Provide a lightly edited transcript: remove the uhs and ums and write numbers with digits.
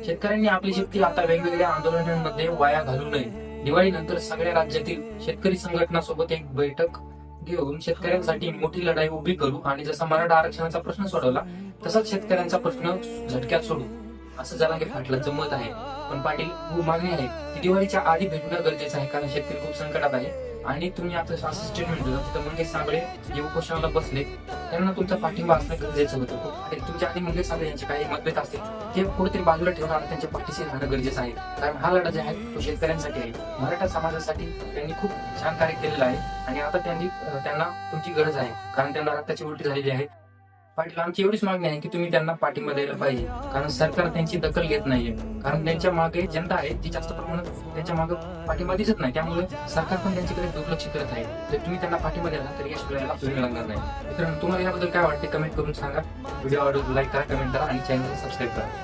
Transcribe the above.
शेतकऱ्यांनी आपली शक्ती आता वेगवेगळ्या आंदोलनांमध्ये वाया घालू नये. दिवाळीनंतर सगळ्या राज्यातील शेतकरी संघटनांसोबत एक बैठक घेऊन शेतकऱ्यांसाठी मोठी लढाई उभी करू आणि जसा मराठा आरक्षणाचा प्रश्न सोडवला तसाच शेतकऱ्यांचा प्रश्न झटक्यात सोडू, असं जरांगे पाटलांचं मत आहे. पण पाटील, मागणी आहे ती दिवाळीच्या आधी भेटणं गरजेचं आहे, कारण शेतकरी खूप संकटात आहे. आणि तुम्ही आता असं स्टेटमेंट दिलं तिथं मंगेश साबळे जे उपोषणाला बसले त्यांना तुमचा पाठिंबा असणं गरजेचं होतं. आणि तुमच्या आधी मंगेश साबळे यांचे काही मतभेद असतील ते कुठेतरी बाजूला ठेवून आणि त्यांच्या पाठीशी राहणं गरजेचं आहे, कारण हा लढा जे आहे तो शेतकऱ्यांसाठी आहे, मराठा समाजासाठी त्यांनी खूप छान कार्य केलेलं आहे. आणि आता त्यांना तुमची गरज आहे, कारण त्यांना रक्ताची उलटी झालेली आहे. पाटील, आमची एवढीच मागणी आहे की तुम्ही त्यांना पाठिंबा द्यायला पाहिजे, कारण सरकार त्यांची दखल घेत नाहीये. कारण त्यांच्या मागे जनता आहे ती जास्त प्रमाणात त्यांच्या मागे पाठिंबा दिसत नाही, त्यामुळे सरकार पण त्यांच्याकडे दुर्लक्ष करत आहे. तर तुम्ही त्यांना पाठिंबा द्याला तर यश मिळायला तुम्ही लागणार नाही. मित्रांनो, तुम्हाला याबद्दल काय वाटते कमेंट करून सांगा. व्हिडिओ आवडला लाईक करा, कमेंट करा आणि चॅनल सबस्क्राईब करा.